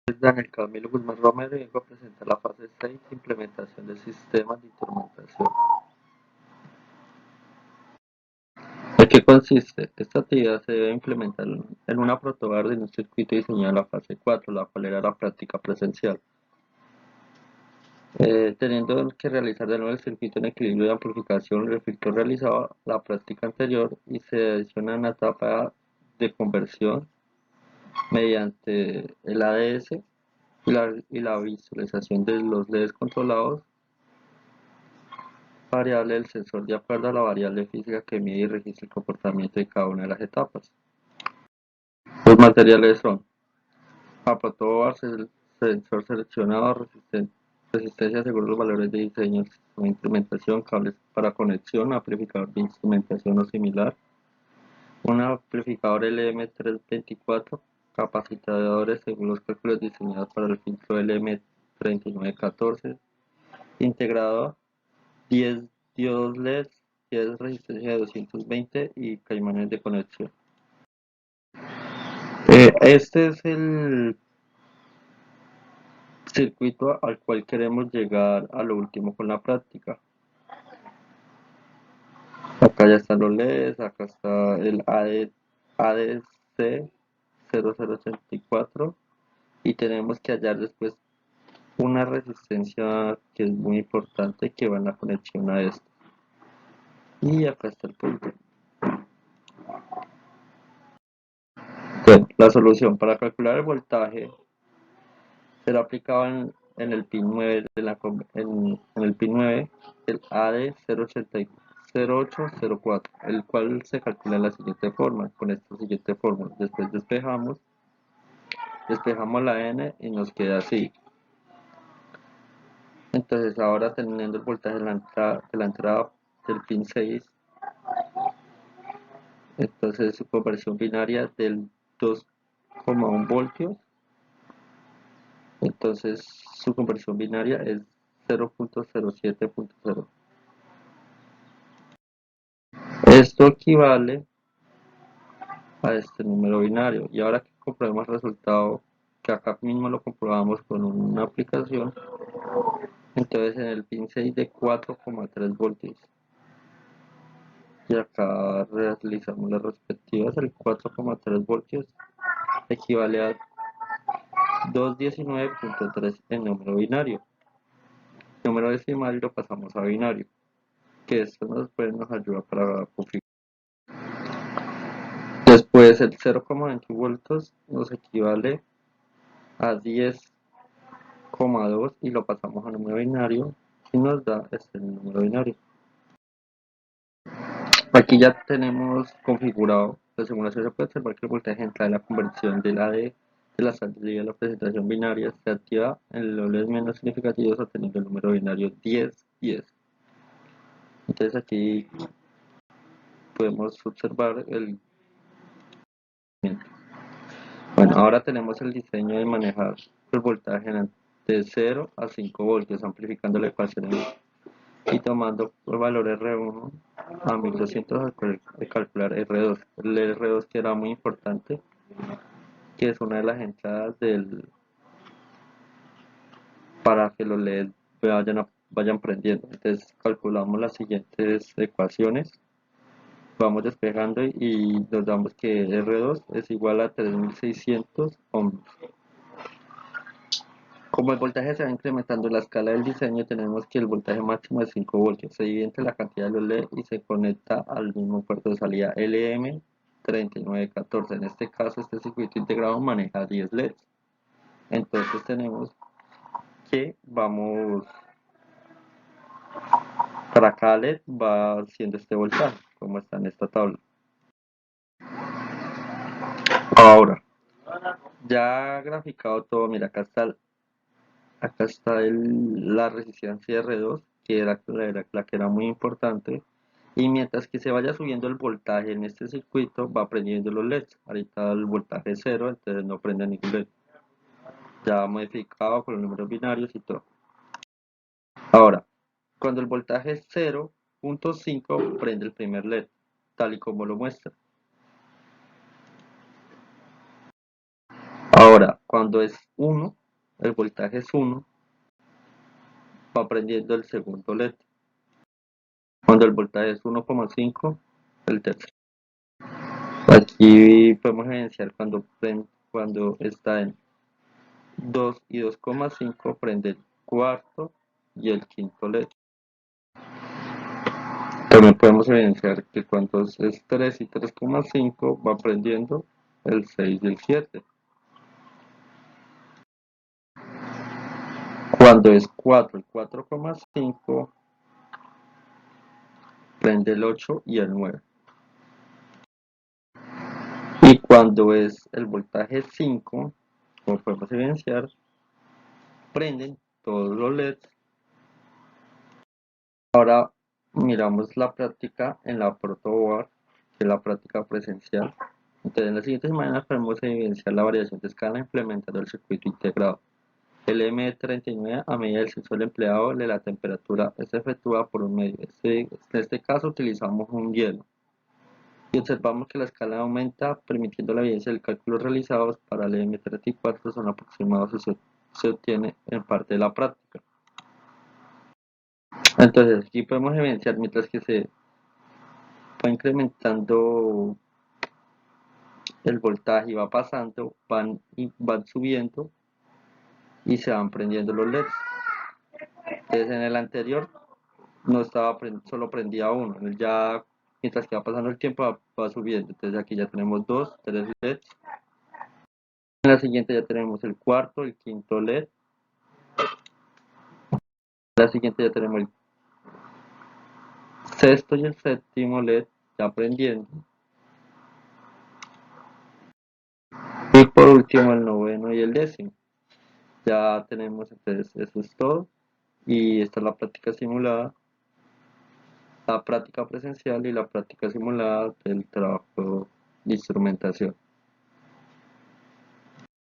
Daniel Camilo Guzmán Romero y vengo a presentar la fase 6 de implementación del sistema de instrumentación. ¿De qué consiste? Esta actividad se debe implementar en una protobar de un circuito diseñado en la fase 4, la cual era la práctica presencial. Teniendo que realizar de nuevo el circuito en equilibrio de amplificación, el filtro realizaba la práctica anterior y se adiciona una etapa de conversión mediante el ADS y la visualización de los LEDs controlados variable del sensor de acuerdo a la variable física que mide y registra el comportamiento de cada una de las etapas. Los materiales son aprotobar, sensor seleccionado, resistencia según los valores de diseño, de implementación, cables para conexión, amplificador de instrumentación o similar, un amplificador LM324, capacitadores según los cálculos diseñados para el filtro LM3914, integrador, 10 diodos LED, 10 resistencia de 220 y caimanes de conexión. Este es el circuito al cual queremos llegar a lo último con la práctica. Acá ya están los LEDs, acá está el ADC 0084 y tenemos que hallar después una resistencia que es muy importante que va en la conexión a esto. Y acá está el punto. Bueno, la solución para calcular el voltaje será aplicado en el pin 9 en el pin 9 el AD 0804, el cual se calcula de la siguiente forma, con esta siguiente fórmula. Después despejamos la N y nos queda así. Entonces ahora teniendo el voltaje de la entrada del pin 6, entonces su conversión binaria del 2,1 voltios, entonces su conversión binaria es 0.07.0. Esto equivale a este número binario. Y ahora que comprobemos el resultado, que acá mismo lo comprobamos con una aplicación, entonces en el pin 6 de 4,3 voltios. Y acá realizamos las respectivas, el 4,3 voltios equivale a 219.3 en número binario. El número decimal lo pasamos a binario, que esto nos ayuda para configurar. Después el 0,20 voltios nos equivale a 10,2 y lo pasamos a número binario y nos da este número binario. Aquí ya tenemos configurado la simulación. Se puede observar que el voltaje entra de la conversión de la salida de la presentación binaria se activa en los LEDs menos significativos obteniendo el número binario 1010. Entonces aquí podemos observar el. Bueno, ahora tenemos el diseño de manejar el voltaje de 0 a 5 voltios, amplificando la ecuación y tomando el valor R1 a 1200 al calcular R2. El R2 que era muy importante, que es una de las entradas para que los LEDs vayan prendiendo. Entonces calculamos las siguientes ecuaciones, vamos despejando y nos damos que R2 es igual a 3600 ohms. Como el voltaje se va incrementando en la escala del diseño, tenemos que el voltaje máximo es 5 voltios. Se divide entre la cantidad de los LED y se conecta al mismo puerto de salida LM3914. En este caso, este circuito integrado maneja 10 LEDs. Entonces tenemos que para cada LED va haciendo este voltaje, como está en esta tabla. Ahora, ya graficado todo, mira, acá está la resistencia R2, que era la que era muy importante. Y mientras que se vaya subiendo el voltaje en este circuito, va prendiendo los LEDs. Ahorita el voltaje es 0, entonces no prende ningún LED. Ya modificado con los números binarios y todo. Ahora, cuando el voltaje es 0.5, prende el primer LED, tal y como lo muestra. Ahora, Cuando es 1, el voltaje es 1, va prendiendo el segundo LED. Cuando el voltaje es 1,5, el tercero. Aquí podemos evidenciar cuando está en 2 y 2,5 prende el cuarto y el quinto LED. También podemos evidenciar que cuando es 3 y 3,5 va prendiendo el 6 y el 7. Cuando es 4 y 4,5 prende el 8 y el 9. Y cuando es el voltaje 5, como podemos evidenciar, prenden todos los LEDs. Ahora miramos la práctica en la protoboard, que es la práctica presencial. Entonces, en las siguientes semanas podemos evidenciar la variación de escala implementando el circuito integrado. El M39 a medida del sensor empleado de la temperatura es efectuada por un medio. En este caso utilizamos un hielo. Y observamos que la escala aumenta, permitiendo la evidencia del cálculo realizados para el M34 son aproximados y se obtiene en parte de la práctica. Entonces aquí podemos evidenciar mientras que se va incrementando el voltaje y va pasando, van subiendo y se van prendiendo los LEDs. Entonces en el anterior no estaba solo prendía uno, ya mientras que va pasando el tiempo va subiendo. Entonces aquí ya tenemos 2, 3 LEDs. En la siguiente ya tenemos el cuarto, el quinto LED. En la siguiente ya tenemos el sexto y el séptimo LED ya prendiendo. Y por último el noveno y el décimo. Ya tenemos, entonces eso es todo. Y esta es la práctica simulada, la práctica presencial y la práctica simulada del trabajo de instrumentación.